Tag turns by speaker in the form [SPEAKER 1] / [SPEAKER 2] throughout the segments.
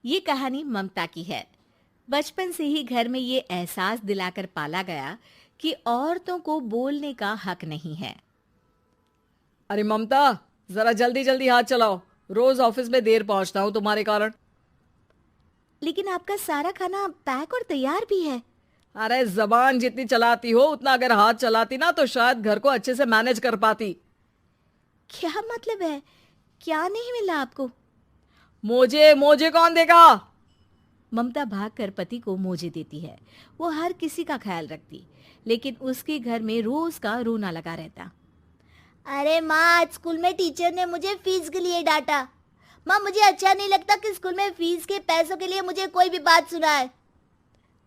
[SPEAKER 1] ये कहानी ममता की है। बचपन से ही घर में ये एहसास दिलाकर पाला गया कि औरतों को बोलने का हक नहीं है।
[SPEAKER 2] अरे ममता, जरा जल्दी जल्दी हाथ चलाओ। रोज ऑफिस में देर पहुंचता हूँ तुम्हारे कारण।
[SPEAKER 1] लेकिन आपका सारा खाना पैक और तैयार भी है।
[SPEAKER 2] अरे जबान जितनी चलाती हो उतना अगर हाथ चलाती ना तो शायद घर को अच्छे से मैनेज कर पाती।
[SPEAKER 1] क्या मतलब है? क्या नहीं मिला आपको?
[SPEAKER 2] मोजे मोजे कौन देगा?
[SPEAKER 1] ममता भागकर पति को मोजे देती है। वो हर किसी का ख्याल रखती, लेकिन उसके घर में रोज का रोना लगा रहता।
[SPEAKER 3] अरे माँ, आज स्कूल में टीचर ने मुझे फीस के लिए डांटा। माँ, मुझे अच्छा नहीं लगता कि स्कूल में फीस के पैसों के लिए मुझे कोई भी बात सुनाए।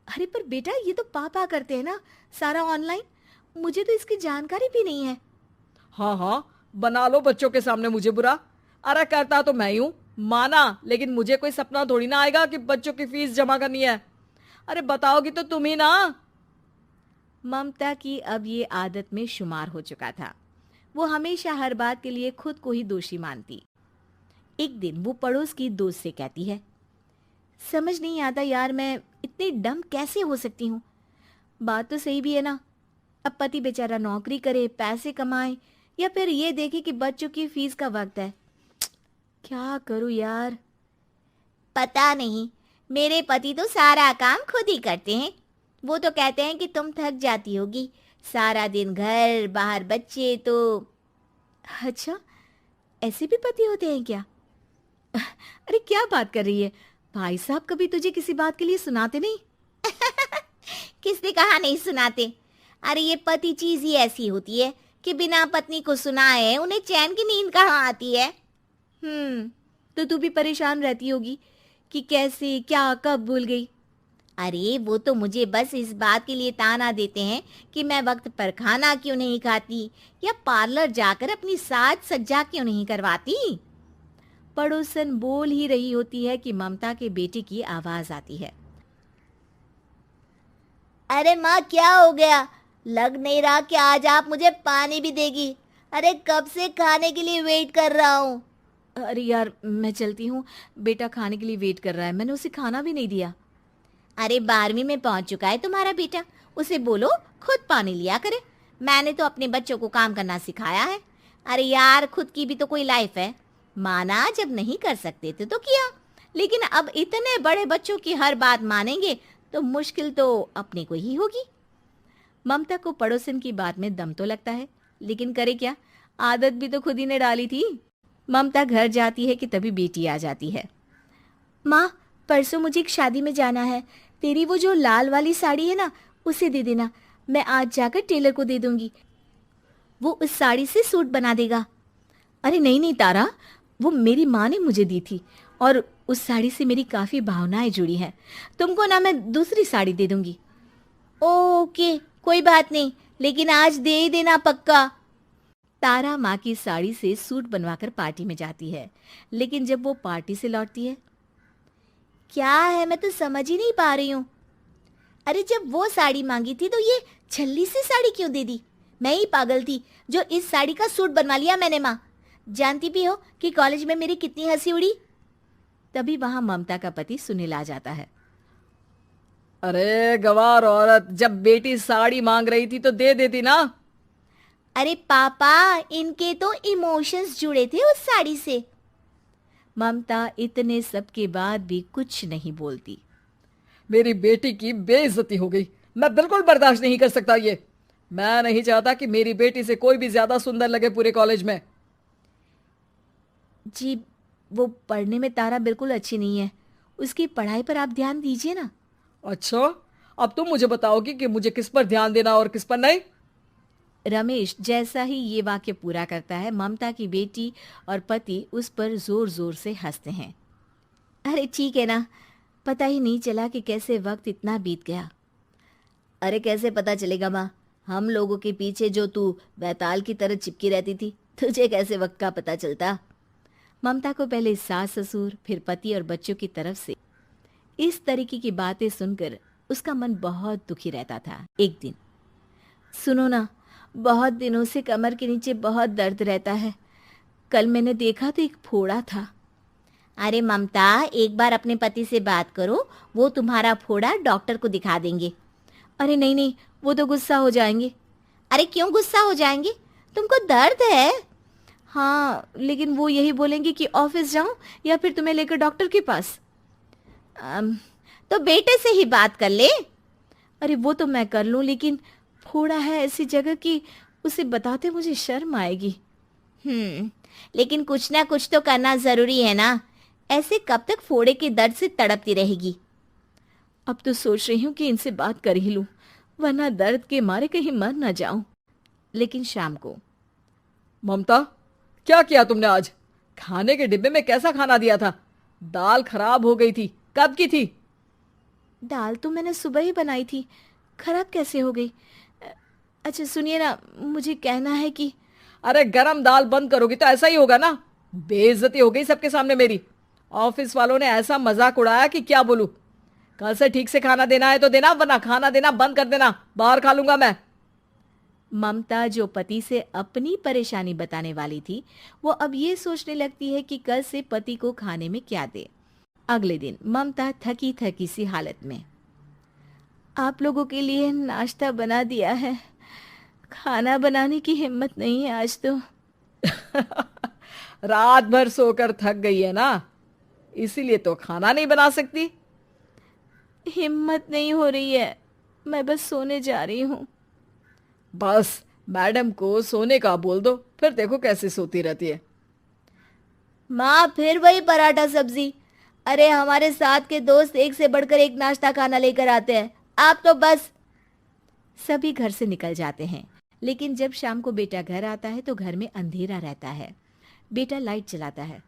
[SPEAKER 1] अरे पर बेटा, ये तो पापा करते हैं ना, सारा ऑनलाइन। मुझे तो इसकी जानकारी भी नहीं है।
[SPEAKER 2] हाँ हाँ, बना लो बच्चों के सामने मुझे बुरा। अरे करता तो मैं ही हूँ, माना, लेकिन मुझे कोई सपना थोड़ी ना आएगा कि बच्चों की फीस जमा करनी है। अरे बताओगी तो तुम ही ना।
[SPEAKER 1] ममता की अब ये आदत में शुमार हो चुका था। वो हमेशा हर बात के लिए खुद को ही दोषी मानती। एक दिन वो पड़ोस की दोस्त से कहती है, समझ नहीं आता यार, मैं इतनी डम कैसे हो सकती हूँ। बात तो सही भी है ना। अब पति बेचारा नौकरी करे, पैसे कमाए, या फिर ये देखे कि बच्चों की फीस का वक्त है। क्या करूँ यार।
[SPEAKER 3] पता नहीं, मेरे पति तो सारा काम खुद ही करते हैं। वो तो कहते हैं कि तुम थक जाती होगी, सारा दिन घर बाहर बच्चे। तो
[SPEAKER 1] अच्छा, ऐसे भी पति होते हैं क्या? अरे क्या बात कर रही है? भाई साहब कभी तुझे किसी बात के लिए सुनाते नहीं?
[SPEAKER 3] किसने कहा नहीं सुनाते? अरे ये पति चीज ही ऐसी होती है कि बिना पत्नी को सुनाए उन्हें चैन की नींद कहाँ आती है।
[SPEAKER 1] तो तू भी परेशान रहती होगी कि कैसे, क्या, कब भूल गई।
[SPEAKER 3] अरे वो तो मुझे बस इस बात के लिए ताना देते हैं कि मैं वक्त पर खाना क्यों नहीं खाती या पार्लर जाकर अपनी साज सज्जा क्यों नहीं करवाती।
[SPEAKER 1] पड़ोसन बोल ही रही होती है कि ममता के बेटे की आवाज आती है।
[SPEAKER 3] अरे माँ, क्या हो गया? लग नहीं रहा कि आज आप मुझे पानी भी देगी। अरे कब से खाने के लिए वेट कर रहा हूँ।
[SPEAKER 1] अरे यार, मैं चलती हूँ। बेटा खाने के लिए वेट कर रहा है, मैंने उसे खाना भी नहीं दिया।
[SPEAKER 3] अरे 12वीं में पहुंच चुका है तुम्हारा बेटा, उसे बोलो खुद पानी लिया करे। मैंने तो अपने बच्चों को काम करना सिखाया है। अरे यार, खुद की भी तो कोई लाइफ है। माना जब नहीं कर सकते थे तो किया, लेकिन अब इतने बड़े बच्चों की हर बात मानेंगे तो मुश्किल तो अपने को ही होगी।
[SPEAKER 1] ममता को पड़ोसन की बात में दम तो लगता है, लेकिन करे क्या, आदत भी तो खुद ही ने डाली थी। ममता घर जाती है कि तभी बेटी आ जाती है। माँ, परसों मुझे एक शादी में जाना है। तेरी वो जो लाल वाली साड़ी है ना, उसे दे देना। मैं आज जाकर टेलर को दे दूंगी, वो उस साड़ी से सूट बना देगा। अरे नहीं नहीं तारा, वो मेरी माँ ने मुझे दी थी और उस साड़ी से मेरी काफ़ी भावनाएं जुड़ी हैं। तुमको ना मैं दूसरी साड़ी दे दूंगी।
[SPEAKER 3] ओके, कोई बात नहीं, लेकिन आज दे ही देना पक्का।
[SPEAKER 1] तारा माँ की साड़ी से सूट बनवाकर पार्टी में जाती है, लेकिन जब वो पार्टी से लौटती है,
[SPEAKER 3] क्या है, मैं तो समझ ही नहीं पा रही हूँ। अरे जब वो साड़ी मांगी थी तो ये छल्ली सी साड़ी क्यों दे दी? मैं ही पागल थी जो इस साड़ी का सूट बनवा लिया मैंने। माँ, जानती भी हो कि कॉलेज में मेरी कितनी हंसी उड़ी।
[SPEAKER 1] तभी वहां ममता का पति सुनील आ जाता है।
[SPEAKER 2] अरे गवार औरत, जब बेटी साड़ी मांग रही थी तो दे देती ना।
[SPEAKER 3] अरे पापा, इनके तो इमोशंस जुड़े थे उस साड़ी से।
[SPEAKER 1] ममता इतने सब के बाद भी कुछ नहीं बोलती।
[SPEAKER 2] मेरी बेटी की बेइज्जती हो गई, मैं बिल्कुल बर्दाश्त नहीं कर सकता ये। मैं नहीं चाहता कि मेरी बेटी से कोई भी ज्यादा सुंदर लगे पूरे कॉलेज में।
[SPEAKER 1] जी, वो पढ़ने में तारा बिल्कुल अच्छी नहीं है, उसकी पढ़ाई पर आप ध्यान दीजिए ना।
[SPEAKER 2] अच्छा, अब तुम मुझे बताओगी कि मुझे किस पर ध्यान देना और किस पर नहीं।
[SPEAKER 1] रमेश जैसा ही ये वाक्य पूरा करता है, ममता की बेटी और पति उस पर जोर जोर से हंसते हैं। अरे ठीक है ना, पता ही नहीं चला कि कैसे वक्त इतना बीत गया।
[SPEAKER 3] अरे कैसे पता चलेगा माँ, हम लोगों के पीछे जो तू बैताल की तरह चिपकी रहती थी, तुझे कैसे वक्त का पता चलता।
[SPEAKER 1] ममता को पहले सास ससुर, फिर पति और बच्चों की तरफ से इस तरीके की बातें सुनकर उसका मन बहुत दुखी रहता था। एक दिन, सुनो ना, बहुत दिनों से कमर के नीचे बहुत दर्द रहता है। कल मैंने देखा तो एक फोड़ा था।
[SPEAKER 3] अरे ममता, एक बार अपने पति से बात करो, वो तुम्हारा फोड़ा डॉक्टर को दिखा देंगे।
[SPEAKER 1] अरे नहीं नहीं, वो तो गुस्सा हो जाएंगे।
[SPEAKER 3] अरे क्यों गुस्सा हो जाएंगे? तुमको दर्द है?
[SPEAKER 1] हाँ, लेकिन वो यही बोलेंगे कि ऑफिस जाऊं या फिर तुम्हें लेकर डॉक्टर के पास।
[SPEAKER 3] तो बेटे से ही बात कर ले।
[SPEAKER 1] अरे वो तो मैं कर लूं, लेकिन फोड़ा है ऐसी जगह कि उसे बताते मुझे शर्म आएगी।
[SPEAKER 3] लेकिन कुछ ना कुछ तो करना जरूरी है ना। ऐसे कब तक फोड़े के दर्द से तड़पती रहेगी?
[SPEAKER 1] अब तो सोच रही हूँ कि इनसे बात कर ही लूं, वरना दर्द के मारे कहीं मर ना जाऊं। लेकिन शाम को,
[SPEAKER 2] ममता, क्या किया तुमने आज? खाने के डिब्बे में कैसा खाना दिया था? दाल खराब हो गई थी। कब की थी?
[SPEAKER 1] दाल तो मैंने सुबह ही बनाई थी, खराब कैसे हो गई? अच्छा सुनिए ना, मुझे कहना है कि
[SPEAKER 2] अरे गरम दाल बंद करोगी तो ऐसा ही होगा ना। बेइज्जती हो गई सबके सामने मेरी। ऑफिस वालों ने ऐसा मजाक उड़ाया कि क्या बोलूं। कल से ठीक से खाना देना है तो देना, वरना खाना देना बंद कर देना। बाहर खा लूंगा मैं।
[SPEAKER 1] ममता, जो पति से अपनी परेशानी बताने वाली थी, वो अब ये सोचने लगती है कि कल से पति को खाने में क्या दे। अगले दिन ममता थकी थकी सी हालत में, आप लोगों के लिए नाश्ता बना दिया है, खाना बनाने की हिम्मत नहीं है आज तो।
[SPEAKER 2] रात भर सोकर थक गई है ना, इसीलिए तो खाना नहीं बना सकती।
[SPEAKER 1] हिम्मत नहीं हो रही है, मैं बस सोने जा रही हूँ।
[SPEAKER 2] बस मैडम को सोने का बोल दो, फिर देखो कैसे सोती रहती है।
[SPEAKER 3] माँ, फिर वही पराठा सब्जी। अरे हमारे साथ के दोस्त एक से बढ़कर एक नाश्ता खाना लेकर आते हैं, आप तो बस।
[SPEAKER 1] सभी घर से निकल जाते हैं, लेकिन जब शाम को बेटा घर आता है तो घर में अंधेरा रहता है। बेटा लाइट चलाता है।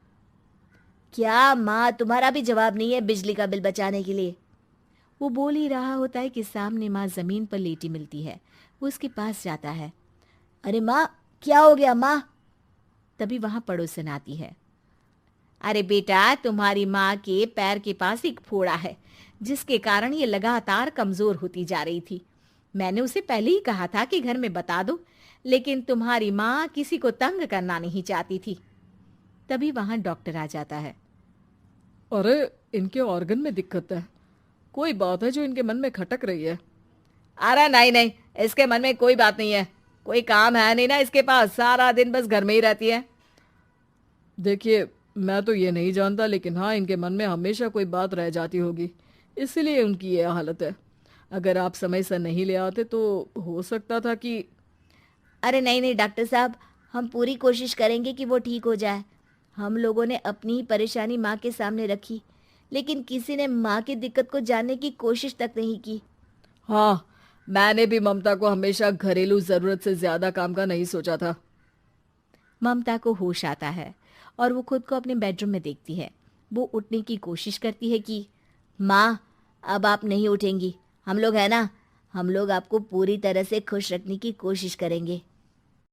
[SPEAKER 3] क्या माँ, तुम्हारा भी जवाब नहीं है बिजली का बिल बचाने के लिए?
[SPEAKER 1] वो बोल ही रहा होता है कि सामने माँ जमीन पर लेटी मिलती है। वो उसके पास जाता है।
[SPEAKER 3] अरे माँ, क्या हो गया माँ?
[SPEAKER 1] तभी वहां पड़ोसन आती है।
[SPEAKER 3] अरे बेटा, तुम्हारी माँ के पैर के पास एक फोड़ा है,
[SPEAKER 1] जिसके कारण ये लगातार कमजोर होती जा रही थी। मैंने उसे पहले ही कहा था कि घर में बता दो, लेकिन तुम्हारी माँ किसी को तंग करना नहीं चाहती थी। तभी वहां डॉक्टर आ जाता है।
[SPEAKER 2] अरे इनके ऑर्गन में दिक्कत है, कोई बात है जो इनके मन में खटक रही है। अरे नहीं नहीं, इसके मन में कोई बात नहीं है, कोई काम है नहीं ना इसके पास, सारा दिन बस घर में ही रहती है। देखिए, मैं तो ये नहीं जानता, लेकिन हाँ, इनके मन में हमेशा कोई बात रह जाती होगी, इसीलिए उनकी ये हालत है। अगर आप समय से नहीं ले आते तो हो सकता था कि।
[SPEAKER 3] अरे नहीं नहीं डॉक्टर साहब, हम पूरी कोशिश करेंगे कि वो ठीक हो जाए। हम लोगों ने अपनी ही परेशानी माँ के सामने रखी, लेकिन किसी ने माँ की दिक्कत को जानने की कोशिश तक नहीं की।
[SPEAKER 2] हाँ, मैंने भी ममता को हमेशा घरेलू जरूरत से ज्यादा काम का नहीं सोचा था।
[SPEAKER 1] ममता को होश आता है और वो खुद को अपने बेडरूम में देखती है। वो उठने की कोशिश करती है कि
[SPEAKER 3] माँ, अब आप नहीं उठेंगी। हम लोग है ना, हम लोग आपको पूरी तरह से खुश रखने की कोशिश करेंगे।